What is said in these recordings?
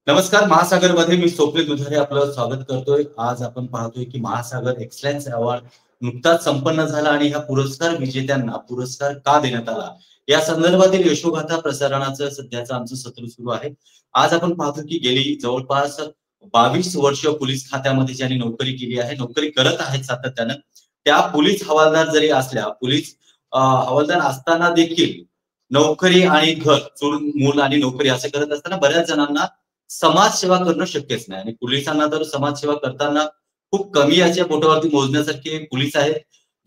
नमस्कार. महासागरमध्ये मी स्वप्नील दुधारे आपलं स्वागत करतोय. आज आपण पाहतोय की महासागर एक्सलन्स अवॉर्ड नुकताच संपन्न झाला आणि ह्या पुरस्कार विजेत्यांना पुरस्कार का देण्यात आला या संदर्भातील यशोगाथा प्रसारणाचं सध्याचं आमचं सत्र सुरू आहे. आज आपण पाहतो की गेली जवळपास 22 वर्ष पोलीस खात्यामध्ये ज्यांनी नोकरी केली आहे, नोकरी करत आहेत सातत्यानं, त्या पोलीस हवालदार जरी असल्या, पोलीस हवालदार असताना देखील नोकरी आणि घर, चूल मूल आणि नोकरी असं करत असताना बऱ्याच जणांना समाजसेवा करणं शक्यच नाही आणि पोलिसांना तर समाजसेवा करताना खूप कमी याच्या बोटावरती मोजण्यासारखे पोलीस आहेत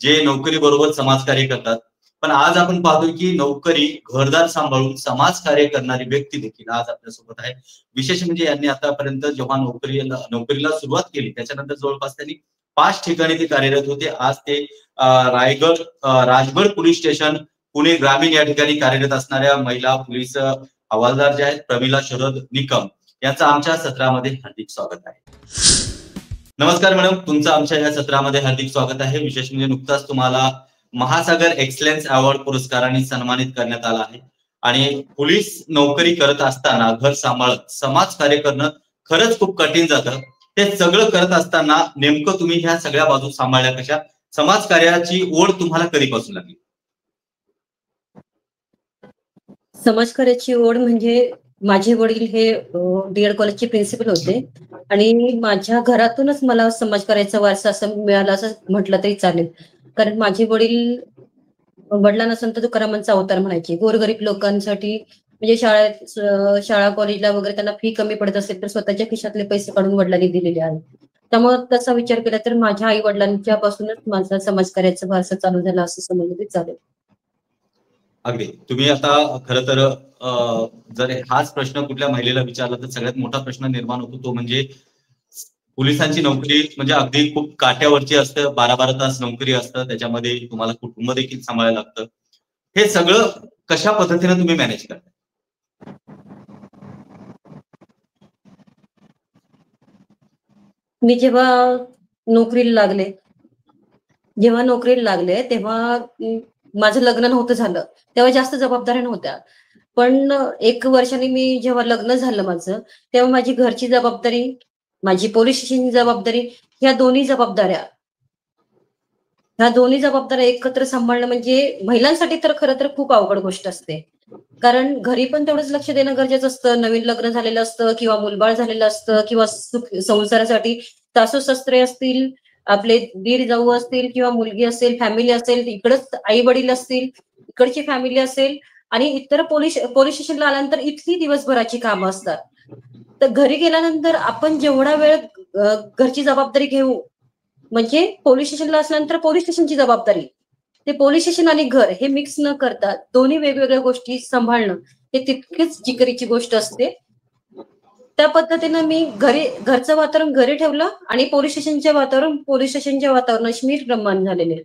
जे नोकरी बरोबर समाजकार्य करतात. पण आज आपण पाहतोय की नोकरी, घरदार सांभाळून समाजकार्य करणारी व्यक्ती देखील आज आपल्यासोबत आहे. विशेष म्हणजे यांनी आतापर्यंत जेव्हा नोकरीला सुरुवात केली त्याच्यानंतर जवळपास त्यांनी 5 ठिकाणी ते कार्यरत होते. आज ते रायगड राजगड पोलीस स्टेशन, पुणे ग्रामीण या ठिकाणी कार्यरत असणाऱ्या महिला पोलीस हवालदार जे आहेत प्रमिला शरद निकम यांचं आमच्या सत्रामध्ये हार्दिक स्वागत आहे. नमस्कार मॅडम, तुमचं आमच्या या सत्रामध्ये हार्दिक स्वागत आहे. विशेष म्हणजे नुकताच तुम्हाला महासागर एक्सलन्स अवॉर्ड पुरस्काराने सन्मानित करण्यात आला आहे आणि पोलीस नोकरी करत असताना घर सांभाळत समाजकार्य करणं खरंच खूप कठीण जातं. ते सगळं करत असताना नेमकं तुम्ही ह्या सगळ्या बाजू सांभाळल्या कशा? समाजकार्याची ओढ तुम्हाला कधीपासून लागली? समाजकार्याची ओढ म्हणजे माझे वडील हे डीएड कॉलेजचे प्रिन्सिपल होते आणि माझ्या घरातूनच मला समाजकार्याचा वारसा असं मिळाला असं म्हटलं तरी चालेल. कारण माझे वडील वडिलांना संत तुकारामांचा अवतार म्हणायचे. गोरगरीब लोकांसाठी म्हणजे शाळा कॉलेजला वगैरे त्यांना फी कमी पडत असेल तर स्वतःच्या खिशातले पैसे काढून वडिलांनी दिलेले आहेत. त्यामुळे तसा विचार केला तर माझ्या आई वडिलांच्या पासूनच माझा समाजकार्याचा वारसा चालू झाला असं समजलं तरी चालेल. अगदी. तुम्ही आता खरं तर जर हाच प्रश्न कुठल्या महिलेला विचारला तर सगळ्यात मोठा प्रश्न निर्माण होतो, तो म्हणजे पोलिसांची नोकरी म्हणजे अगदी खूप काट्यावरची असतं. 12-12 तास नोकरी असतं, त्याच्यामध्ये तुम्हाला कुटुंब देखील सांभाळायला लागतं. हे सगळं कशा पद्धतीने तुम्ही मॅनेज करता? मी जेव्हा नोकरीला लागले तेव्हा माझं लग्न नव्हतं झालं, तेव्हा जास्त जबाबदाऱ्या नव्हत्या. पण 1 वर्षाने मी जेव्हा लग्न झालं माझं, तेव्हा माझी घरची जबाबदारी, माझी पोलीस स्टेशनची जबाबदारी, ह्या दोन्ही जबाबदाऱ्या एकत्र सांभाळणं म्हणजे महिलांसाठी तर खरं तर खूप अवघड गोष्ट असते. कारण घरी पण तेवढंच लक्ष देणं गरजेचं असतं. नवीन लग्न झालेलं असतं किंवा मुलबाळ झालेलं असतं किंवा संसारासाठी सासू-सासरे असतील, आपले दीर जाऊ असतील किंवा मुलगी असेल, फॅमिली असेल, इकडच आई वडील असतील, इकडची फॅमिली असेल आणि इतर पोलीस स्टेशनला आल्यानंतर इथली दिवसभराची कामं असतात. तर घरी गेल्यानंतर आपण जेवढा वेळ घरची जबाबदारी घेऊ, म्हणजे पोलीस स्टेशनला असल्यानंतर पोलीस स्टेशनची जबाबदारी, ते पोलीस स्टेशन आणि घर हे मिक्स न करता दोन्ही वेगवेगळ्या गोष्टी सांभाळणं हे तितकीच जिकरीची गोष्ट असते. त्या पद्धतीनं मी घरचं वातावरण घरी ठेवलं आणि पोलीस स्टेशनच्या वातावरणाशी मी रममाण झालेले.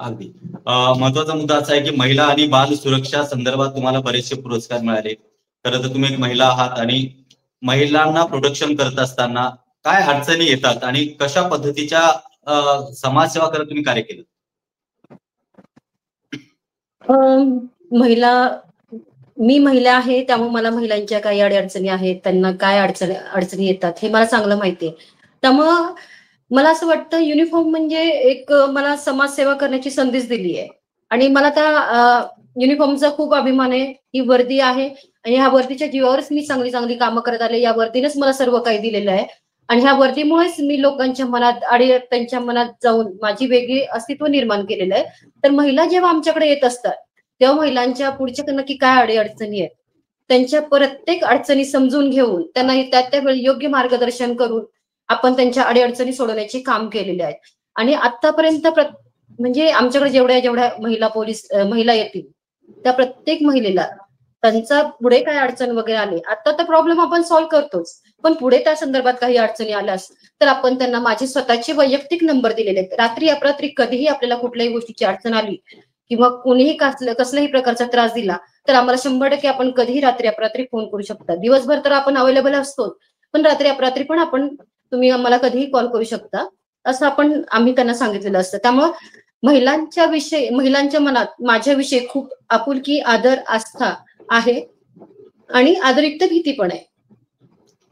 अगदी. महत्वाचा मुद्दा असा आहे की महिला आणि बाल सुरक्षा संदर्भात तुम्हाला बरेचसे पुरस्कार मिळाले. खरं तर तुम्ही एक महिला आहात आणि महिलांना प्रोटेक्शन करत असताना काय अडचणी येतात आणि कशा पद्धतीच्या समाजसेवा करत तुम्ही कार्य केलं? मी महिला आहे, त्यामुळे मला महिलांच्या काही अडचणी आहेत, त्यांना काय अडचणी येतात हे मला चांगलं माहितीये. त्यामुळं मला असं वाटतं युनिफॉर्म म्हणजे एक मला समाजसेवा करण्याची संधीच दिली आहे आणि मला त्या युनिफॉर्मचा खूप अभिमान आहे. ही वर्दी आहे आणि ह्या वर्दीच्या जीवावरच मी चांगली चांगली कामं करत आले. या वर्दीनेच मला सर्व काही दिलेलं आहे आणि ह्या वर्दीमुळेच मी लोकांच्या मनात आणि त्यांच्या मनात जाऊन माझी वेगळी अस्तित्व निर्माण केलेलं आहे. तर महिला जेव्हा आमच्याकडे येत असतात तेव्हा महिलांच्या पुढच्या नक्की काय अडचणी आहेत, त्यांच्या प्रत्येक अडचणी समजून घेऊन त्यांना त्या योग्य मार्गदर्शन करून आपण त्यांच्या अडचणी सोडवण्याचे काम केलेले आहे. आणि आतापर्यंत म्हणजे आमच्याकडे जेवढ्या महिला येतील त्या प्रत्येक महिलेला त्यांचा पुढे काय अडचण वगैरे आली, आता तर प्रॉब्लेम आपण सॉल्व्ह करतोच, पण पुढे त्या संदर्भात काही अडचणी आल्यास तर आपण त्यांना माझे स्वतःचे वैयक्तिक नंबर दिलेले आहेत. रात्री अपरात्री कधीही आपल्याला कुठल्याही गोष्टीची अडचण आली किंवा कोणीही कसल्याही प्रकारचा त्रास दिला तर आम्हाला 100% आपण कधीही रात्री अपरात्री फोन करू शकता. दिवसभर तर आपण अवेलेबल असतो, पण रात्री अपरात्री पण तुम्ही आम्हाला कधीही कॉल करू शकता असं आम्ही त्यांना सांगितलेलं असतं. त्यामुळे महिलांच्या मनात माझ्याविषयी खूप आपुलकी, आदर, आस्था आहे आणि आदरयुक्त भीती पण आहे.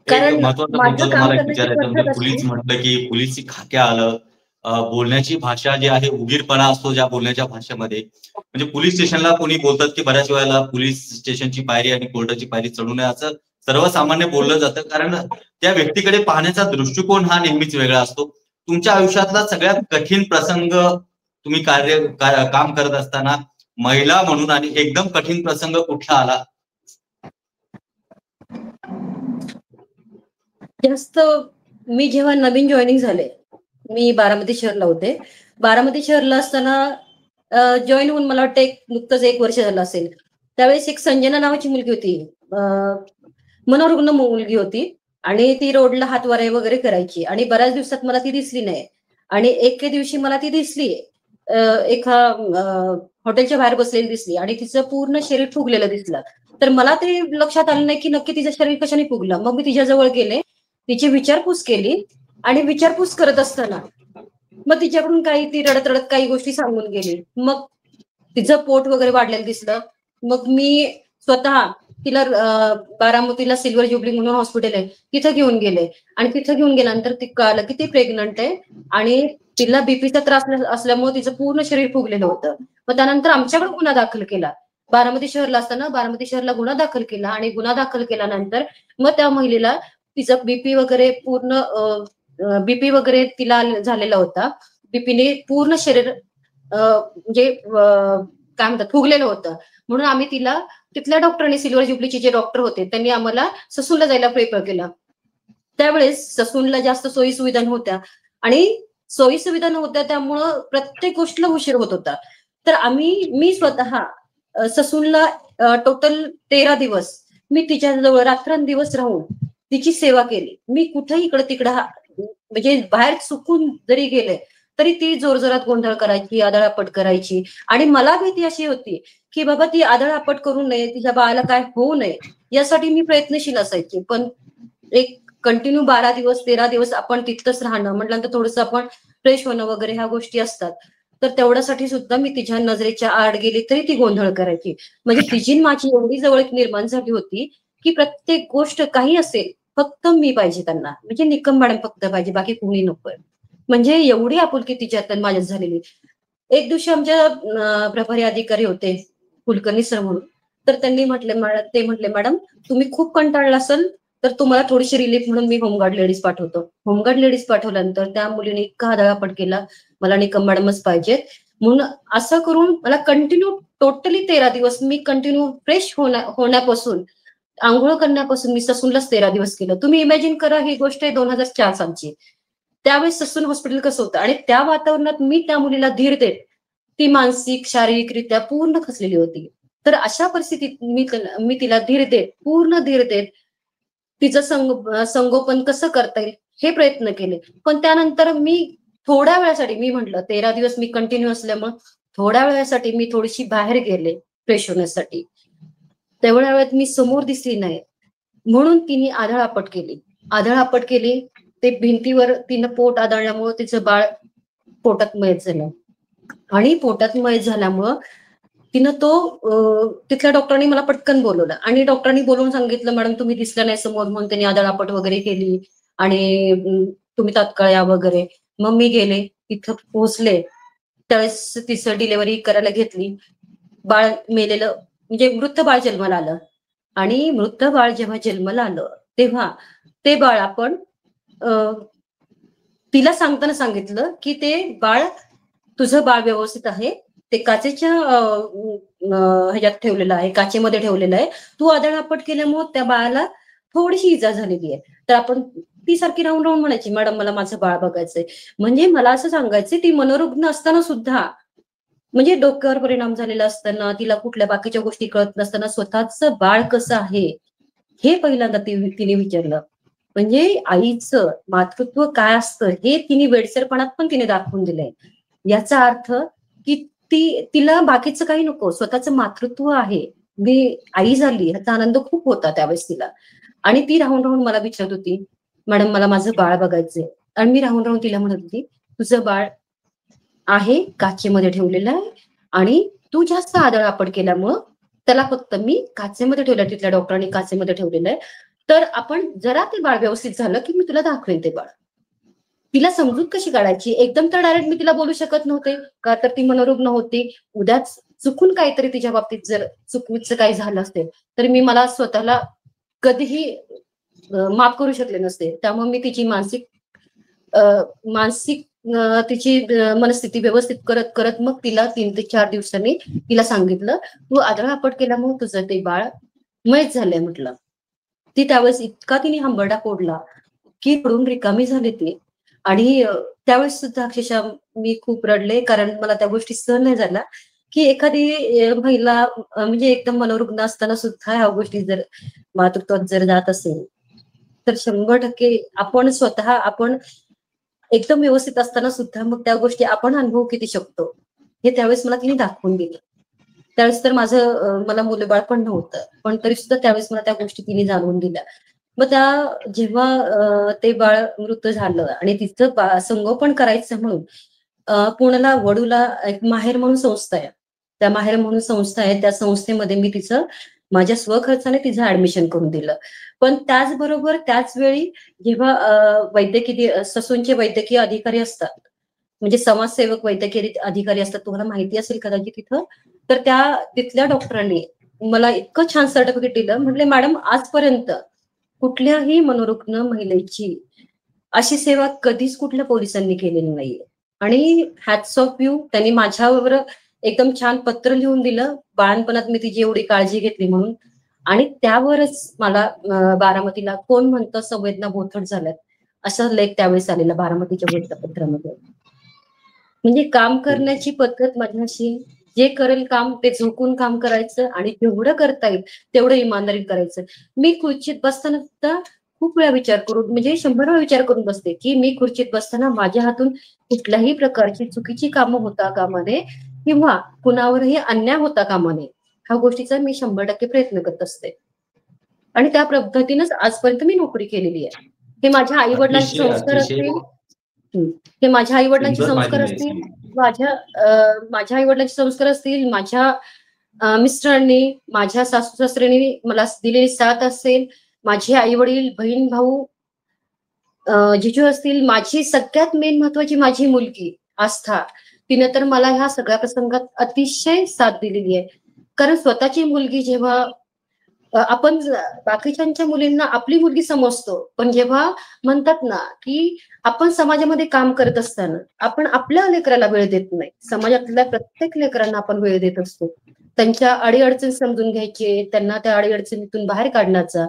कारण महत्वाचा माझं मुद्दा काम तुम्हाला एक करण्याची विचारायचा पद्धत म्हणजे अशी पोलीस म्हटलं की पोलीसची खाक्या आलं. बोलण्याची भाषा जी आहे उगीरपणा असतो ज्या बोलण्याच्या भाषेमध्ये. म्हणजे पोलीस स्टेशनला कोणी बोलतात की बऱ्याच वेळेला पोलीस स्टेशनची पायरी आणि कोर्टाची पायरी चढू नये असं सर्वसामान्य बोललं जातं. कारण त्या व्यक्तीकडे पाहण्याचा दृष्टिकोन हा नेहमीच वेगळा असतो. तुमच्या आयुष्यातला सगळ्यात कठीण प्रसंग तुम्ही काम करत असताना महिला म्हणून आणि एकदम कठीण प्रसंग कुठला आला? जास्त मी जेव्हा नवीन जॉईनिंग झाले, मी बारामती शहरला होते. बारामती शहरला असताना जॉईन होऊन मला वाटतं नुकतंच 1 वर्ष झालं असेल. त्यावेळेस एक संजना नावाची मुलगी होती. मनोरुग्ण मुलगी होती आणि ती रोडला हातवारे वगैरे करायची आणि बऱ्याच दिवसात मला ती दिसली नाही. आणि एके दिवशी मला ती दिसली. एका हॉटेलच्या बाहेर बसलेली दिसली आणि तिचं पूर्ण शरीर फुगलेलं दिसलं. तर मला ते लक्षात आलं नाही की नक्की तिचं शरीर कशाने फुगलं. मग मी तिच्याजवळ गेले, तिची विचारपूस केली आणि विचारपूस करत असताना मग तिच्याकडून ती रडत रडत काही गोष्टी सांगून गेली. मग तिचं पोट वगैरे वाढलेलं दिसलं. मग मी स्वतः तिला बारामतीला सिल्वर ज्युबली म्हणून हॉस्पिटल आहे तिथं घेऊन गेले आणि तिथं घेऊन गेल्यानंतर ती कळालं की ती प्रेग्नंट आहे आणि तिला बीपीचा त्रास असल्यामुळे तिचं पूर्ण शरीर फुगलेलं होतं. मग त्यानंतर आमच्याकडे गुन्हा दाखल केला. बारामती शहरला असताना बारामती शहरला गुन्हा दाखल केला आणि गुन्हा दाखल केल्यानंतर मग त्या महिलेला तिचा बीपी वगैरे पूर्ण बीपी वगैरे तिला झालेला होता. बीपीने पूर्ण शरीर म्हणजे काय म्हणतात फुगलेलं होतं. म्हणून आम्ही तिला तिथल्या डॉक्टरांनी सिल्वर ज्युबलीचे जे डॉक्टर होते त्यांनी आम्हाला ससूनला जायला प्रेफर केलं. त्यावेळेस ससूनला जास्त सोयी सुविधा नव्हत्या आणि सोयी सुविधा नव्हत्या त्यामुळं प्रत्येक गोष्टीला उशीर होत होता. तर मी स्वतः ससूनला टोटल 13 दिवस मी तिच्याजवळ रात्रंदिवस राहून तिची सेवा केली. मी कुठेही इकडे तिकडे म्हणजे बाहेर चुकून जरी गेले तरी ती जोरजोरात गोंधळ करायची, आदळआपट करायची आणि मला भीती अशी होती की बाबा ती आदळआपट करू नये, तिच्या बाळाला काय होऊ नये यासाठी मी प्रयत्नशील असायची. पण एक कंटिन्यू 12 दिवस 13 दिवस आपण तिथंच राहणं म्हटल्यानंतर थोडंसं आपण फ्रेश होणं वगैरे ह्या गोष्टी असतात. तर तेवढ्यासाठी सुद्धा मी तिच्या नजरेच्या आड गेली तरी ती गोंधळ करायची. म्हणजे तिची माझी एवढी जवळीक निर्माण झाली होती की प्रत्येक गोष्ट काही असेल फक्त मी पाहिजे त्यांना. म्हणजे निकम मॅडम फक्त पाहिजे, बाकी कोणी नकोय. म्हणजे एवढी आपुलकी तिच्यात माझ्यात झालेली. एक दिवशी आमच्या प्रभारी अधिकारी होते कुलकर्णी सर म्हणून. तर त्यांनी म्हटले मॅडम तुम्ही खूप कंटाळला असाल तर तुम्हाला थोडीशी रिलीफ म्हणून मी होमगार्ड लेडीज पाठवतो. होमगार्ड लेडीज पाठवल्यानंतर त्या मुलीने इतका आदळआपट केला, मला निकम मॅडमच पाहिजे म्हणून. असं करून मला कंटिन्यू टोटली 13 दिवस मी कंटिन्यू फ्रेश होण्यापासून आंघोळ करण्यापासून मी ससूनलाच 13 दिवस केलं. तुम्ही इमॅजिन करा ही गोष्ट आहे 2004 सालची. त्यावेळेस ससून हॉस्पिटल कसं होतं आणि त्या वातावरणात मी त्या मुलीला धीर देत ती मानसिक शारीरिकरित्या पूर्ण खचलेली होती. तर अशा परिस्थितीत मी तिला धीर देत पूर्ण धीर देत तिचं संगोपन कसं करता येईल हे प्रयत्न केले. पण त्यानंतर मी थोड्या वेळासाठी मी म्हटलं 13 दिवस मी कंटिन्यू असल्यामुळे थोड्या वेळासाठी मी थोडीशी बाहेर गेले फ्रेश होण्यासाठी. तेवढ्या वेळात मी समोर दिसली नाही म्हणून तिने आदळआपट केली. ते भिंतीवर तिनं पोट आदळल्यामुळं तिचं बाळ पोटात मयत झालं आणि पोटात मयत झाल्यामुळं तिनं तिथल्या डॉक्टरांनी मला पटकन बोलवलं आणि डॉक्टरांनी बोलवून सांगितलं मॅडम तुम्ही दिसलं नाही समोर म्हणून त्यांनी आदळआपट वगैरे केली आणि तुम्ही तात्काळ या वगैरे. मग मी गेले तिथं पोहोचले त्यावेळेस तिचं डिलिव्हरी करायला घेतली. बाळ मेलेलं म्हणजे मृत बाळ जन्माला आलं आणि मृत बाळ जेव्हा जन्माला आलं तेव्हा ते बाळ आपण तिला सांगताना सांगितलं की ते बाळ तुझं बाळ व्यवस्थित आहे, ते काचेच्या ह्याच्यात ठेवलेलं आहे, काचेमध्ये ठेवलेलं आहे. तू आदळआपट केल्यामुळे त्या बाळाला थोडीशी इजा झालेली आहे. तर आपण ती सारखी राहून राहून म्हणायची मॅडम मला माझं बाळ बघायचंय. म्हणजे मला असं सांगायचं ती मनोरुग्ण असताना सुद्धा म्हणजे डोक्यावर परिणाम झालेला असताना तिला कुठल्या बाकीच्या गोष्टी कळत नसताना स्वतःच बाळ कसं आहे हे पहिल्यांदा तिने विचारलं. म्हणजे आईचं मातृत्व काय असतं हे तिने वेडसरपणात पण तिने दाखवून दिलंय. याचा अर्थ की तिला बाकीचं काही नको, स्वतःचं मातृत्व आहे, मी आई झाली ह्याचा आनंद खूप होता त्यावेळेस तिला. आणि ती राहून राहून मला विचारत होती मॅडम मला माझं बाळ बघायचंय. आणि मी राहून राहून तिला म्हणत होती तुझं बाळ आहे काचेमध्ये ठेवलेलं आहे आणि तू जास्त आदळआपट केल्यामुळं त्याला फक्त मी काचेमध्ये ठेवलं, तिथल्या डॉक्टरांनी काचेमध्ये ठेवलेलं आहे, तर आपण जरा ते बाळ व्यवस्थित झालं की मी तुला दाखवेन ते बाळ. तिला समजूत कशी काढायची? एकदम तर डायरेक्ट मी तिला बोलू शकत नव्हते, का तर ती मनोरुग्ण होती. उद्याच चुकून काहीतरी तिच्या बाबतीत जर चुकीचं काही झालं असेल, तर मला स्वतःला कधीही माफ करू शकले नसते. त्यामुळे मी तिची मानसिक तिची मनस्थिती व्यवस्थित करत करत मग तिला 3 ते 4 दिवसांनी तिला सांगितलं, "तू आदळआपट केल्यामुळे तुझं ते बाळ मयत झालंय" म्हटलं. ती त्यावेळेस इतका तिने हंबरडा फोडला, की रडून रिकामी झाली ती. आणि त्यावेळेस सुद्धा अक्षरशः मी खूप रडले, कारण मला त्या गोष्टी सहन नाही झाल्या, की एखादी महिला म्हणजे एकदम मनोरुग्ण असताना सुद्धा ह्या गोष्टी जर मातृत्वात जर जात असेल, तर 100% आपण एकदम व्यवस्थित असताना सुद्धा मग त्या गोष्टी आपण अनुभवू किती शकतो, हे त्यावेळेस मला तिने दाखवून दिलं. त्यावेळेस तर मला मुलंबाळ पण नव्हतं. पण तरी सुद्धा त्यावेळेस मला त्या गोष्टी तिने जाणवून दिल्या. मग जेव्हा ते बाळ मृत झालं आणि तिचं संगोपन करायचं म्हणून पुण्याला वडूला एक माहेर म्हणून संस्था आहे. त्या माहेर म्हणून संस्था आहे. त्या संस्थेमध्ये मी माझ्या स्वखर्चाने तिचं ऍडमिशन करून दिलं. पण त्याचबरोबर त्याच वेळी जेव्हा ससूनचे वैद्यकीय अधिकारी असतात, म्हणजे समाजसेवक वैद्यकीय अधिकारी असतात, तुम्हाला माहिती असेल कदाचित तिथं. तर तिथल्या डॉक्टरांनी मला इतकं छान सर्टिफिकेट दिलं. म्हटले, "मॅडम, आजपर्यंत कुठल्याही मनोरुग्ण महिलेची अशी सेवा कधीच कुठल्या पोलिसांनी केलेली नाहीये." आणि हॅट्स ऑफ यू, त्यांनी माझ्यावर एकदम छान पत्र लिहून दिलं, बाळणपणात मी तिची एवढी काळजी घेतली म्हणून. आणि त्यावरच मला बारामतीला कोण म्हणतं संवेदना बोथट झाल्यात, असा लेख त्यावेळेस आलेला बारामतीच्या वृत्तपत्रामध्ये. म्हणजे काम करण्याची पद्धत माझी अशी, जे करेल काम ते झोकून काम करायचं आणि जेवढं करता येईल तेवढं इमानदारीने करायचं. मी खुर्चीत बसताना सुद्धा खूप वेळा विचार करून, म्हणजे 100 वेळा विचार करून बसते, की मी खुर्चीत बसताना माझ्या हातून कुठल्याही प्रकारची चुकीची कामं होता कामा नये किंवा कुणावरही अन्याय होता कामा नये. ह्या गोष्टीचा मी 100% प्रयत्न करत असते. आणि त्या पद्धतीनेच आजपर्यंत मी नोकरी केलेली आहे. हे माझ्या आई-वडिलांचे अतिशय संस्कार अतिशय असतील. हे माझ्या आई-वडिलांचे सुंदर संस्कार माहिती आहे असतील. सांगितली. माझ्या आई-वडिलांचे संस्कार असतील, माझ्या मिस्टरांनी, माझ्या सासू-सासऱ्यांनी मला दिलेली साथ असेल, माझे आई-वडील, बहीण-भाऊ, जिजू असतील, माझी सगळ्यात मेन महत्वाची माझी मुलगी आस्था, तिने तर मला ह्या सगळ्या प्रसंगात अतिशय साथ दिलेली आहे. कारण स्वतःची मुलगी जेव्हा आपण बाकीच्यांच्या मुलींना आपली मुलगी समजतो, पण जेव्हा म्हणतात ना, की आपण समाजामध्ये काम करत असताना आपण आपल्या लेकराला वेळ देत नाही. समाजातल्या प्रत्येक लेकरांना आपण वेळ देत असतो. त्यांच्या अडीअडचणी समजून घ्यायचे, त्यांना त्या अडीअडचणीतून बाहेर काढण्याचा,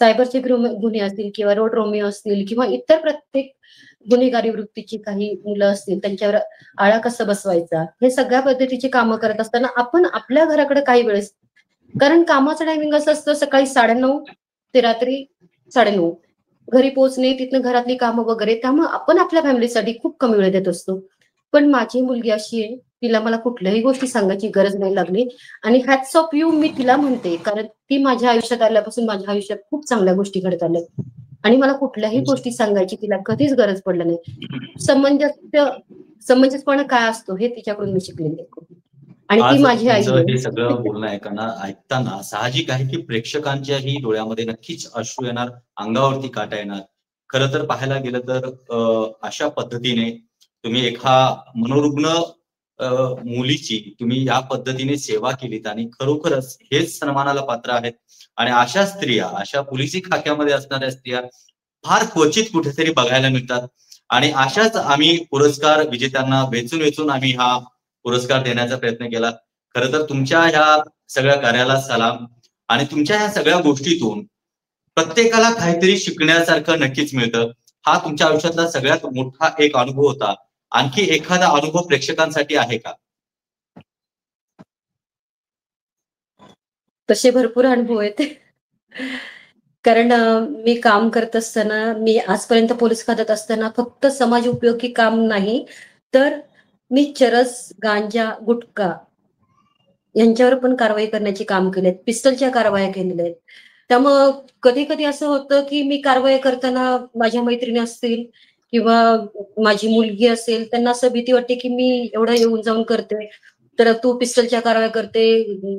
सायबरचे गुन्हे असतील किंवा रोड रोमिओ असतील किंवा इतर प्रत्येक गुन्हेगारी वृत्तीची काही मुलं असतील, त्यांच्यावर आळा कसा बसवायचा, हे सगळ्या पद्धतीची कामं करत असताना आपण आपल्या घराकडे काही वेळेस, कारण कामाचं टायमिंग असं असतं सकाळी 9:30 ते रात्री 9:30 घरी पोहोचणे, तिथनं घरातली कामं वगैरे, त्यामुळे आपण आपल्या फॅमिलीसाठी खूप कमी वेळ देत असतो. पण माझी मुलगी अशी आहे, तिला मला कुठल्याही गोष्टी सांगायची गरज नाही लागली. आणि हॅट्स ऑफ यू मी तिला म्हणते, कारण ती माझ्या आयुष्यात आल्यापासून माझ्या आयुष्यात खूप चांगल्या गोष्टी घडत आल्या आणि मला कुठल्याही गोष्टी सांगायची तिला कधीच गरज पडलं नाही. समंजसपणा काय असतो हे तिच्याकडून मी शिकलेली आहे. आणि ती आज माझी आई तुमचं हे आहे. सगळं बोलणं ऐकताना साहजिक आहे की प्रेक्षकांच्याही डोळ्यामध्ये नक्कीच अश्रू येणार, अंगावरती काटा येणार. खरं तर पाहायला गेलं तर अशा पद्धतीने तुम्ही एका मनोरुग्ण मुलीची तुम्ही या पद्धतीने सेवा केलीत आणि खरोखरच हेच सन्मानाला पात्र आहेत. आणि अशा स्त्रिया, अशा पोलिसी खाक्यामध्ये असणाऱ्या स्त्रिया फार क्वचित कुठेतरी बघायला मिळतात. आणि अशाच आम्ही पुरस्कार विजेत्यांना वेचून वेचून आम्ही हा पुरस्कार देण्याचा प्रयत्न केला. खरं तर तुमच्या ह्या सगळ्या कार्याला सलाम. आणि तुमच्या ह्या सगळ्या गोष्टीतून प्रत्येकाला काहीतरी शिकण्यासारखं नक्कीच मिळतं. हा तुमच्या आयुष्यातला सगळ्यात मोठा एक अनुभव होता. आणखी एखादा अनुभव प्रेक्षकांसाठी आहे का? तसे भरपूर अनुभव आहेत. कारण मी काम करत असताना, मी आजपर्यंत पोलीस खात्यात असताना फक्त समाज उपयोगी काम नाही, तर मी चरस, गांजा, गुटखा यांच्यावर पण कारवाई करण्याची काम केलेत. पिस्टलच्या कारवाया केलेल्या आहेत. त्यामुळं कधी-कधी असं होतं, की मी कारवाई करताना माझ्या मैत्रिणी असतील किंवा माझी मुलगी असेल, त्यांना असं भीती वाटते, की मी एवढं येऊन जाऊन करते, तर तू पिस्टलच्या कारवाया करते.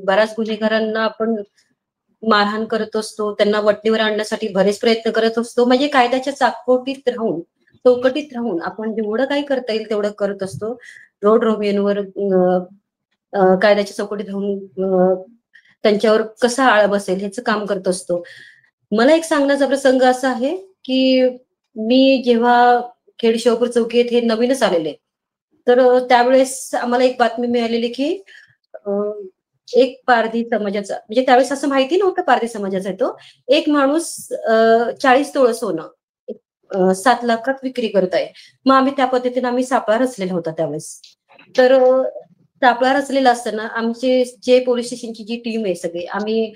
बऱ्याच गुन्हेगारांना आपण मारहाण करत असतो, त्यांना वटणीवर आणण्यासाठी बरेच प्रयत्न करत असतो. म्हणजे कायद्याच्या चौकटीत राहून आपण जेवढं काही करता येईल तेवढं करत असतो. रोड रोमियोंवर कायद्याच्या चौकटीत राहून त्यांच्यावर कसा आळा बसेल ह्याचं काम करत असतो. मला एक सांगण्याचा प्रसंग असा आहे की मी जेव्हा खेड शिवापूर चौकी येथे नवीनच आलेले, तर त्यावेळेस आम्हाला एक बातमी मिळालेली की एक पारधी समाजाचा, म्हणजे त्यावेळेस असं माहिती नव्हतं पारधी समाजाचा आहे तो, एक माणूस 40 तोळं सोनं 7 लाखात विक्री करत आहे. मग आम्ही त्या पद्धतीने आम्ही सापळा रचलेला होता त्यावेळेस. तर सापळा रचलेला असताना आमचे जे पोलीस स्टेशनची जी टीम आहे सगळे आम्ही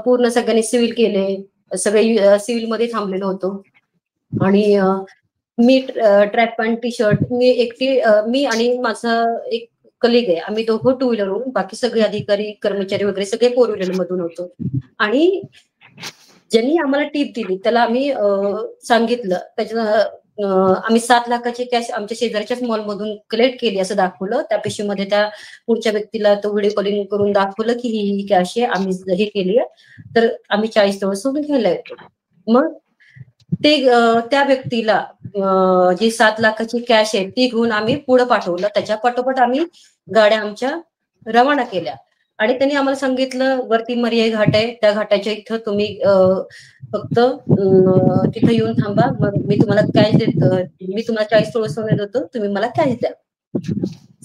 पूर्ण सगळ्यांनी सिव्हिल केले, सगळे सिव्हिल मध्ये थांबलेलो होतो. आणि मी ट्रॅक पॅन्ट टी शर्ट, मी आणि माझा एक कलिग आहे, आम्ही दोघं टू व्हीलरवरून, बाकी सगळे अधिकारी कर्मचारी वगैरे सगळे फोर व्हीलर मधून होतो. आणि ज्यांनी आम्हाला टीप दिली त्याला आम्ही सांगितलं, आम्ही 7 लाखाची कॅश आमच्या शेजारच्याच मॉलमधून कलेक्ट केली असं दाखवलं. त्या पिशवीमध्ये त्या पुढच्या व्यक्तीला तो व्हिडिओ कॉलिंग करून दाखवलं की ही कॅश आहे, आम्ही हे केली आहे, तर आम्ही 40 तोळं सोनं घ्यायला येतो. मग ते त्या व्यक्तीला जी 7 लाखाची कॅश आहे ती घेऊन आम्ही पुढे पाठवलं. त्याच्या पाठोपाठ आम्ही गाड्या आमच्या रवाना केल्या आणि त्यांनी आम्हाला सांगितलं वरती मरियाई घाट आहे, त्या घाटाच्या इथं तुम्ही फक्त तिथं येऊन थांबा, मग मी तुम्हाला कॅश देतो, मी तुम्हाला 40 तोळं सोनं देतो, तुम्ही मला कॅश द्या.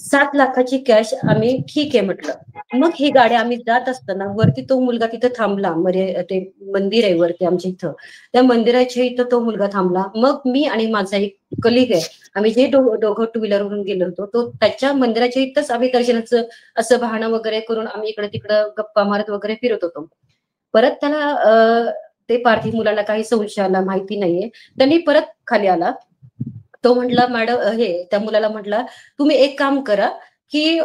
7 लाखाची कॅश आम्ही ठीक आहे म्हटलं. मग ही गाडी आम्ही जात असताना वरती तो मुलगा तिथं थांबला, ते मंदिर आहे वरती आमच्या इथं, त्या मंदिराच्या इथं तो मुलगा थांबला. मग मी आणि माझा एक कलिग आहे, आम्ही जे दोघं टू व्हीलरवरून गेलो होतो, तो त्याच्या मंदिराच्या इथंच आम्ही दर्शनाचं असं बहाणं वगैरे करून आम्ही इकडे तिकडं गप्पा मारत वगैरे फिरत होतो. परत त्याला ते पारधी मुलाला काही संशय आला, माहिती नाहीये, त्यांनी परत खाली आला. तो म्हटला मॅडम, त्या मुलाला म्हटला तुम्ही एक काम करा की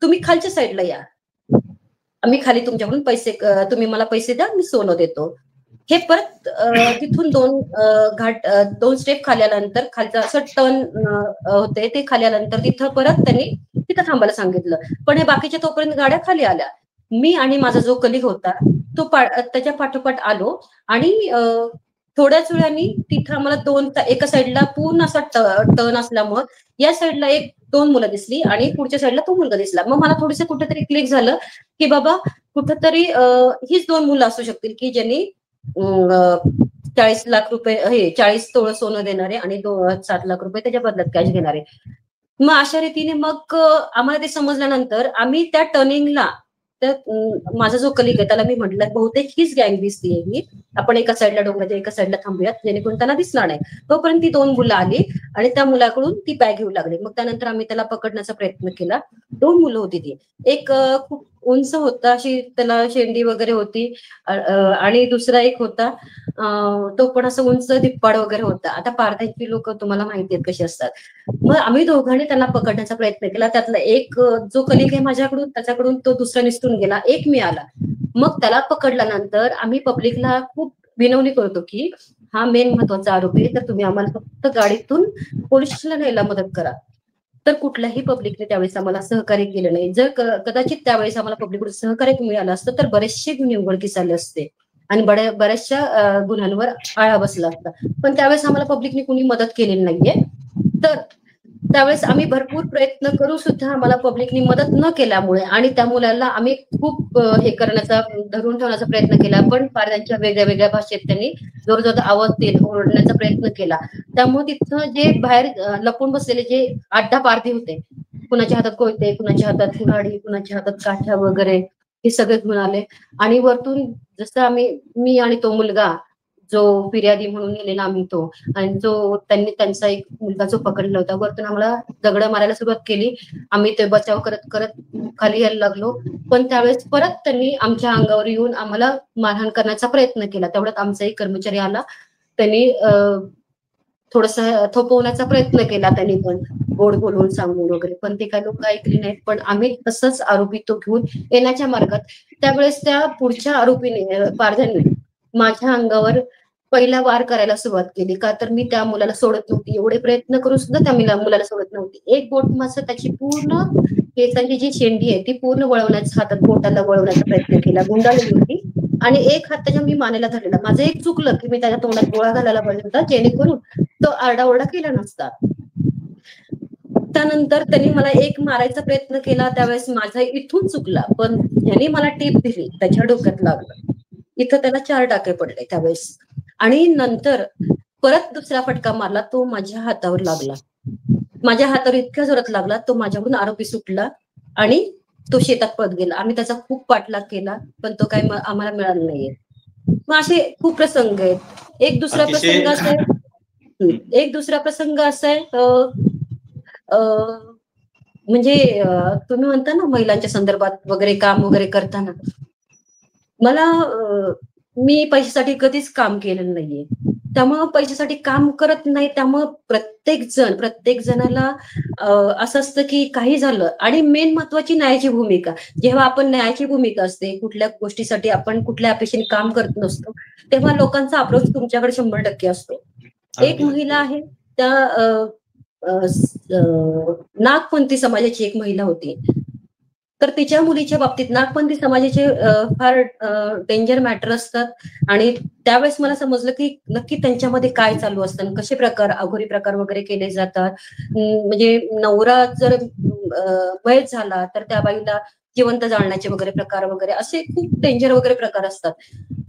तुम्ही खालच्या साईडला या, आम्ही खाली तुमच्याकडून पैसे, तुम्ही मला पैसे द्या, मी सोनं देतो. हे परत तिथून 2 स्टेप खाली आल्यानंतर खालचं असं टर्न होते, ते खाली आल्यानंतर तिथं परत त्यांनी तिथं थांबायला सांगितलं. पण हे बाकीच्या तोपर्यंत गाड्या खाली आल्या. मी आणि माझा जो कलिग होता तो त्याच्या पाठोपाठ आलो आणि थोड्याच वेळाने तिथं आम्हाला एका साईडला पूर्ण असा टर्न असल्यामुळं या साईडला 2 मुलं दिसली आणि पुढच्या साईडला तो मुलगा दिसला. मग मला थोडंसं कुठेतरी क्लिक झालं की बाबा कुठंतरी हीच 2 मुलं असू शकतील की ज्यांनी 40 लाख रुपये 40 तोळं सोनं देणारे आणि 7 लाख रुपये त्याच्या बदल्यात कॅश घेणारे. मग अशा रीतीने मग आम्हाला ते समजल्यानंतर आम्ही त्या टर्निंगला, माझा जो कलिग आहे त्याला मी म्हटलं बहुतेक हीच गँग दिसतीये ही, आपण एका साईडला डोंगराच्या एका साईडला थांबूयात जेणेकरून त्यांना दिसणार नाही. तोपर्यंत ती 2 मुलं आली आणि त्या मुलाकडून ती बॅग घेऊ लागली. मग त्यानंतर आम्ही त्याला पकडण्याचा प्रयत्न केला. 2 मुलं होती ती, एक खूप उंच होता, अशी त्याला शेंडी वगैरे होती, आणि दुसरा एक होता तो पण असं उंच धिप्पाड वगैरे होता. आता पारध्यांची लोक तुम्हाला माहिती आहेत कशी असतात. मग आम्ही दोघांनी त्यांना पकडण्याचा प्रयत्न केला. त्यातला एक जो कलिग आहे माझ्याकडून, त्याच्याकडून तो दुसरा निसटून गेला, एक मी आला. मग त्याला पकडल्यानंतर आम्ही पब्लिकला खूप विनवणी करतो की हा मेन महत्वाचा आरोपी आहे, तर तुम्ही आम्हाला फक्त गाडीतून पोलीस स्टेशनला न्यायला मदत करा. तर कुठल्याही पब्लिकने त्यावेळेस आम्हाला सहकार्य केलं नाही. जर कदाचित त्यावेळेस आम्हाला पब्लिककडून सहकार्य मिळालं असतं तर बरेचसे गुन्हे उघडकीस आले असते आणि बऱ्याचशा गुन्ह्यांवर आळा बसला असता. पण त्यावेळेस आम्हाला पब्लिकने कुणी मदत केलेली नाहीये. तर त्यावेळेस आम्ही भरपूर प्रयत्न करू सुद्धा आम्हाला पब्लिकनी मदत न केल्यामुळे आणि त्या मुलाला आम्ही खूप हे करण्याचा, धरून ठेवण्याचा प्रयत्न केला, पण पारध्यांच्या वेगळ्या वेगळ्या भाषेत त्यांनी जोरजोरात आवाज देत ओरडण्याचा प्रयत्न केला. त्यामुळे तिथं जे बाहेर लपून बसलेले जे 8-10 पारधी होते, कुणाच्या हातात कोयते, कुणाच्या हातात कुऱ्हाडी, कुणाच्या हातात काठ्या वगैरे, हे सगळे घेऊन आले. आणि वरतून जसं मी आणि तो मुलगा जो फिर्यादी म्हणून नेलेला आम्ही तो, आणि जो त्यांचा एक मुलगा जो पकडला होता, वरतून आम्हाला दगड मारायला सुरुवात केली. आम्ही ते बचाव करत करत खाली यायला लागलो. पण त्यावेळेस परत त्यांनी आमच्या अंगावर येऊन आम्हाला मारहाण करण्याचा प्रयत्न केला. तेवढ्यात आमचा एक कर्मचारी आला, त्यांनी थोडस थोपवण्याचा प्रयत्न केला, त्यांनी पण गोड बोलवून सांगून वगैरे, पण ते काही लोक ऐकली नाहीत. पण आम्ही तसंच आरोपी तो घेऊन येण्याच्या मार्गात त्यावेळेस त्या पुढच्या आरोपीने, पारध्याने माझ्या अंगावर पहिला वार करायला सुरुवात केली. का तर मी त्या मुलाला सोडत नव्हती, एवढे प्रयत्न करून सुद्धा त्या मुलाला सोडत नव्हती. एक बोट मात्र त्याची पूर्ण केसांची जी शेंडी आहे ती पूर्ण वळवण्याचा, हातात बोटाला वळवण्याचा प्रयत्न केला, गुंडाळली होती आणि एक हात त्याच्या मी मानेला धरलेला. माझं एक चुकलं की मी त्याच्या तोंडात गोळा घालायला पाहिजे होता, जेणेकरून तो आरडाओरडा केला नसता. त्यानंतर त्यांनी मला एक मारायचा प्रयत्न केला, त्यावेळेस माझा इथून चुकला, पण ज्यांनी मला टीप दिली त्याच्या डोक्यात लागलं. इथं त्याला 4 टाके पडले त्यावेळेस. आणि नंतर परत दुसरा फटका मारला, तो माझ्या हातावर लागला. माझ्या हातावर इतक्या जोरात लागला, तो माझ्याकडून आरोपी सुटला आणि तो शेतात पळत गेला. आम्ही त्याचा खूप पाठलाग केला, पण तो काही आम्हाला मिळाला नाहीये. मग असे खूप प्रसंग आहेत. एक दुसरा अतिशय प्रसंग असा आहे, एक दुसरा प्रसंग असा आहे, म्हणजे तुम्ही म्हणता ना महिलांच्या संदर्भात वगैरे काम वगैरे करताना, मला मी पैशासाठी कधीच काम केलेलं नाहीये. त्यामुळं पैशासाठी काम करत नाही. त्यामुळं प्रत्येक जणाला असं असतं की काही झालं, आणि मेन महत्वाची न्यायाची भूमिका. जेव्हा आपण न्यायाची भूमिका असते, कुठल्या गोष्टीसाठी आपण कुठल्या अपेक्षेने काम करत नसतो, तेव्हा लोकांचा अप्रोच तुमच्याकडे 100% असतो. एक अगदी महिला आहे, त्या नागपंथी समाजाची एक महिला होती. तर तिच्या मुलीच्या बाबतीत नागपंथी समाजाचे फार डेंजर मॅटर असतात. आणि त्यावेळेस मला समजलं की नक्की त्यांच्यामध्ये काय चालू असतं, कसे प्रकार, अघोरी प्रकार वगैरे केले जातात. म्हणजे नवरा जर वयच झाला तर त्या बाईला जिवंत जाळण्याचे वगैरे प्रकार वगैरे असे खूप डेंजर वगैरे प्रकार असतात.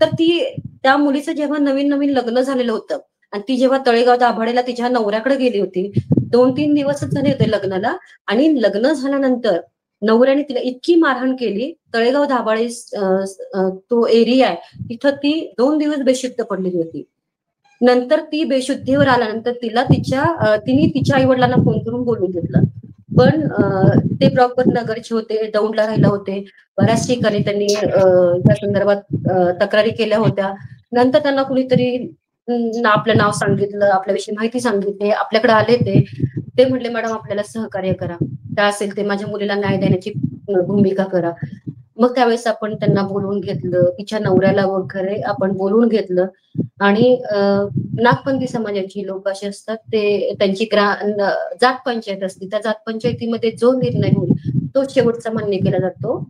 तर त्या मुलीचं जेव्हा नवीन नवीन लग्न झालेलं होतं आणि ती जेव्हा तळेगाव दाभाडेला तिच्या नवऱ्याकडे गेली होती, 2-3 दिवसच झाले होते लग्नाला, आणि लग्न झाल्यानंतर नवऱ्याने तिला इतकी मारहाण केली. तळेगाव दाभाडे तो एरिया आहे, तिथं ती 2 दिवस बेशुद्ध पडलेली होती. नंतर ती बेशुद्धीवर आल्यानंतर तिने तिच्या आई वडिलांना फोन करून बोलून घेतलं. पण ते प्रॉपर नगरचे होते, दौंडला राहिला होते. बऱ्याच ठिकाणी त्यांनी त्या संदर्भात तक्रारी केल्या होत्या. नंतर त्यांना कुणीतरी आपलं नाव सांगितलं, आपल्याविषयी माहिती सांगितली, आपल्याकडे आले. ते म्हटले, मॅडम आपल्याला सहकार्य करा, काय असेल ते माझ्या मुलीला न्याय देण्याची भूमिका करा. मग त्यावेळेस आपण त्यांना बोलवून घेतलं, तिच्या नवऱ्याला वगैरे आपण बोलवून घेतलं. आणि नागपंथी समाजाची लोक असे असतात, ते त्यांची जात पंचायत असते, त्या जात पंचायतीमध्ये जो निर्णय होईल तो शेवटचा मान्य केला जातो,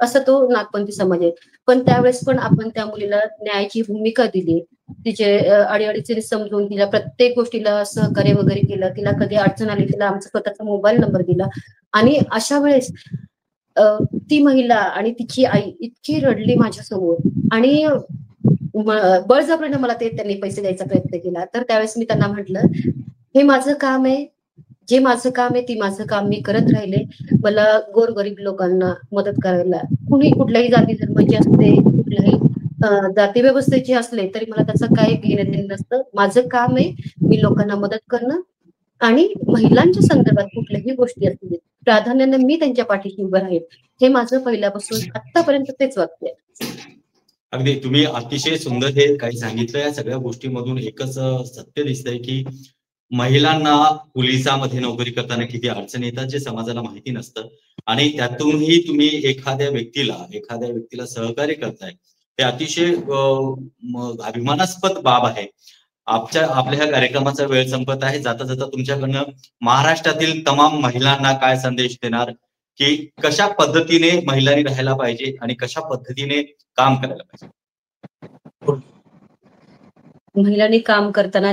असं तो नागपंथी समाज आहे. पण त्यावेळेस पण आपण त्या मुलीला न्यायाची भूमिका दिली, तिचे अडीअडचणी समजून तिला प्रत्येक गोष्टीला सहकार्य वगैरे केलं. तिला कधी अडचण आली तिला आमचा स्वतःचा मोबाईल नंबर दिला. आणि अशा वेळेस ती महिला आणि तिची आई इतकी रडली माझ्यासमोर, आणि बळजबरीने मला त्यांनी पैसे द्यायचा प्रयत्न केला. तर त्यावेळेस मी त्यांना म्हटलं, हे माझं काम आहे, जे माझं काम आहे ती माझं काम मी करत राहिले. मला गोरगरीब लोकांना मदत करायला, कुठल्याही जाती धर्माची असते, कुठल्याही जाती व्यवस्थेचे असले तरी मला त्याचं काही घेणं देणं नसतं. माझं काम आहे मी लोकांना मदत करणं, आणि महिलांच्या संदर्भात कुठल्याही गोष्टी असतील प्राधान्याने मी त्यांच्या पाठीशी उभं राहील. हे माझं पहिल्यापासून आतापर्यंत तेच वाक्य आहे. अगदी तुम्ही अतिशय सुंदर हे काही सांगितलं. या सगळ्या गोष्टीमधून एकच सत्य दिसतंय की महिलांना पोलिसामध्ये नोकरी करताना किती अडचणी येतात, जे समाजाला माहिती नसतं. आणि त्यातूनही तुम्ही एखाद्या व्यक्तीला सहकार्य करताय, ते अतिशय अभिमानास्पद बाब आहे. आपल्या ह्या कार्यक्रमाचा वेळ संपत आहे. जाता जाता तुमच्याकडनं महाराष्ट्रातील तमाम महिलांना काय संदेश देणार, की कशा पद्धतीने महिलांनी राहायला पाहिजे आणि कशा पद्धतीने काम करायला पाहिजे? महिलांनी काम करताना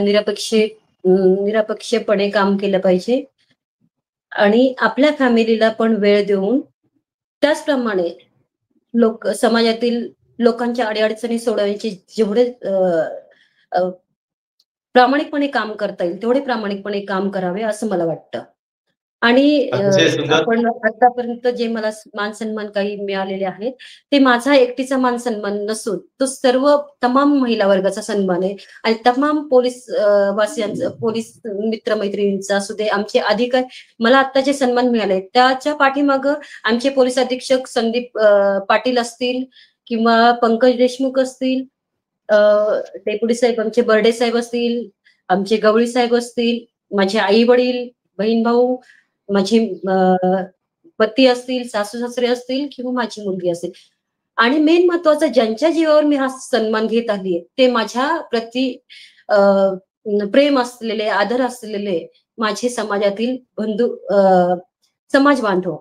निरपेक्षपणे काम केलं पाहिजे, आणि आपल्या फॅमिलीला पण वेळ देऊन त्याचप्रमाणे समाजातील लोकांच्या अडीअडचणी सोडवण्याचे जेवढे प्रामाणिकपणे काम करता येईल तेवढे प्रामाणिकपणे काम करावे असं मला वाटतं. आणि आपण आतापर्यंत जे मला मान सन्मान काही मिळालेले आहेत, ते माझा एकटीचा मान सन्मान नसून तो तमाम महिला वर्गाचा सन्मान आहे. आणि तमाम पोलीस वासियांचा, पोलीस मित्रमैत्रिणींचा असू दे, आमचे अधिकारी, मला आता जे सन्मान मिळाले त्याच्या पाठीमागं आमचे पोलीस अधीक्षक संदीप पाटील असतील, किंवा पंकज देशमुख असतील, डेप्युटी साहेब आमचे बर्डे साहेब असतील, आमचे गवळी साहेब असतील, माझे आई वडील, बहीण भाऊ, माझे पती असतील, सासू सासरे असतील, किंवा माझी मुलगी असेल. आणि मेन महत्वाचं, ज्यांच्या जीवावर मी हा सन्मान घेत आली, ते माझ्या प्रती प्रेम असलेले, आदर असलेले माझे समाजातील बंधू, समाज बांधव,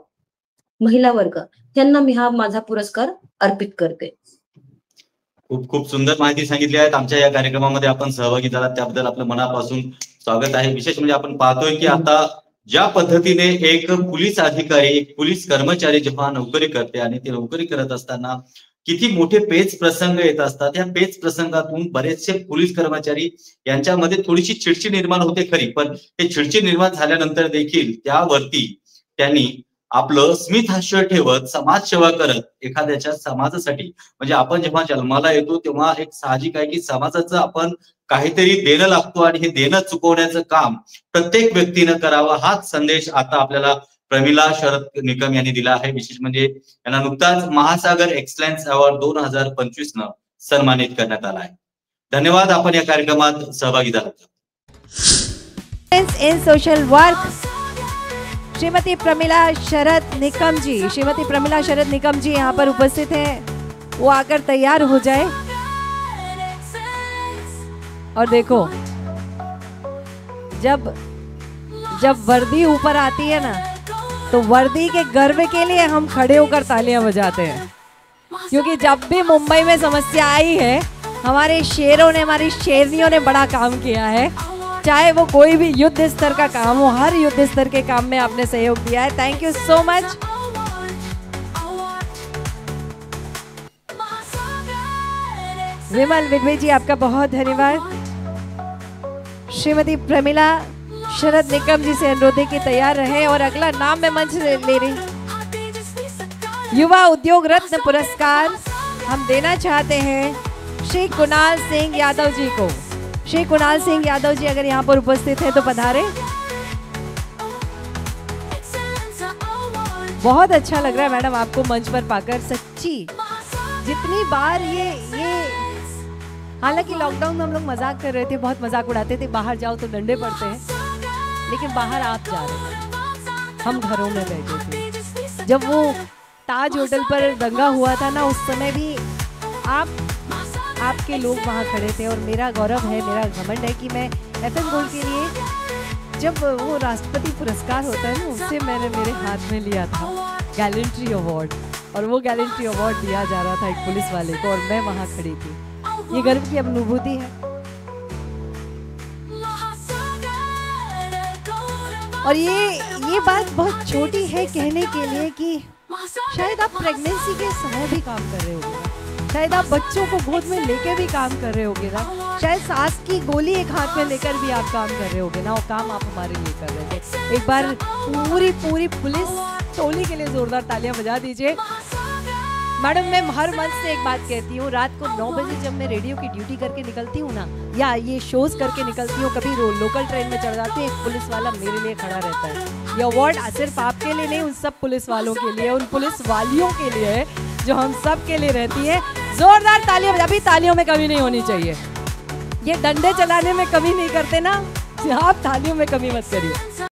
महिला वर्ग, त्यांना मी हा माझा पुरस्कार अर्पित करते. खूप खूप सुंदर माहिती सांगितली आहे. आमच्या या कार्यक्रमामध्ये आपण सहभागी झालात त्याबद्दल आपलं मनापासून स्वागत आहे. विशेष म्हणजे आपण पाहतोय की आता ज्या पद्धतीने एक पोलीस अधिकारी, एक पोलीस कर्मचारी जेव्हा नोकरी करते आणि ते नोकरी करत असताना किती मोठे पेच प्रसंग येत असतात. या पेच प्रसंगातून बरेचसे पोलीस कर्मचारी यांच्यामध्ये थोडीशी चिडचिड निर्माण होते खरी, पण ते चिडचिड निर्माण झाल्यानंतर देखील त्यावरती त्यांनी आपलं स्मित हास्य ठेवत समाजसेवा करत एखाद्याच्या समाजासाठी, म्हणजे आपण जेव्हा जन्माला येतो तेव्हा एक साहजिक आहे की समाजाचं आपण काहीतरी देणं लागतो आणि हे देणं चुकवण्याचं काम प्रत्येक व्यक्तीनं करावं, हाच संदेश आता आपल्याला प्रमिला शरद निकम यांनी दिला आहे. विशेष म्हणजे यांना नुकताच महासागर एक्सलन्स अवॉर्ड 2025 न सन्मानित करण्यात आला आहे. धन्यवाद, आपण या कार्यक्रमात सहभागी झालात. In social work Shrimati Pramila Sharad Nikam ji, Shrimati Pramila Sharad Nikam ji यहाँ पर उपस्थित हैं। वो आकर तैयार हो जाए। और देखो, जब वर्दी ऊपर आती है ना, तो वर्दी के गर्व के लिए हम खड़े होकर तालियां बजाते हैं, क्योंकि जब भी मुंबई में समस्या आई है, हमारे शेरों ने, हमारी शेरनियों ने बड़ा काम किया है। चाहे वो कोई भी युद्ध स्तर का काम हो, हर युद्ध स्तर के काम में आपने सहयोग दिया है। Thank you so much. Vimal Vidwe ji, आपका बहुत धन्यवाद। श्रीमती प्रमिला शरद निकम जी से अनुरोध है कि तैयार रहे। और अगला नाम मैं मंच ले रही, युवा उद्योग रत्न पुरस्कार हम देना चाहते हैं श्री कुणाल सिंह यादव जी को। श्री कुणाल सिंह यादव जी अगर यहाँ पर उपस्थित है तो पधारे। बहुत अच्छा लग रहा है मैडम आपको मंच पर पाकर, सच्ची। जितनी बार ये हालांकि लॉकडाउन में हम लोग मजाक कर रहे थे, बहुत मजाक उड़ाते थे, बाहर जाओ तो डंडे पड़ते हैं, लेकिन बाहर आप जा रहे थे, हम घरों में बैठे थे। जब वो ताज होटल पर दंगा हुआ था ना, उस समय भी आपके लोग वहाँ खड़े थे। और मेरा गौरव है, मेरा घमंड है कि मैं FM गोल्ड के लिए जब वो राष्ट्रपति पुरस्कार होता है ना, उससे मैंने मेरे हाथ में लिया था गैलेंट्री अवार्ड, और वो गैलेंट्री अवार्ड दिया जा रहा था एक पुलिस वाले को, और मैं वहाँ खड़ी थी। ये गर्व की अनुभूति है। और ये बात बहुत छोटी है कहने के लिए कि शायद आप प्रेगनेंसी के समय भी काम कर रहे होगे, शायद आप बच्चों को गोद में लेके भी काम कर रहे होगे ना, शायद सांस की गोली एक हाथ में लेकर भी आप काम कर रहे होगे ना, वो काम आप हमारे लिए कर रहे थे। एक बार पूरी पुलिस टोली के लिए जोरदार तालियां बजा दीजिए। मैडम, मैं हर मंच से एक बात कहती हूँ, रात को 9 बजे जब मैं रेडियो की ड्यूटी करके निकलती हूँ ना, या ये शोज करके निकलती हूँ, कभी लोकल ट्रेन में चढ़ जाती हूँ, एक पुलिस वाला मेरे लिए खड़ा रहता है। ये अवार्ड सिर्फ आपके लिए नहीं, उन सब पुलिस वालों के लिए, उन पुलिस वालियों के लिए है जो हम सब के लिए रहती है। जोरदार तालियां, अभी तालियों में कमी नहीं होनी चाहिए। ये डंडे चलाने में कमी नहीं करते ना, आप तालियों में कमी मत करिए।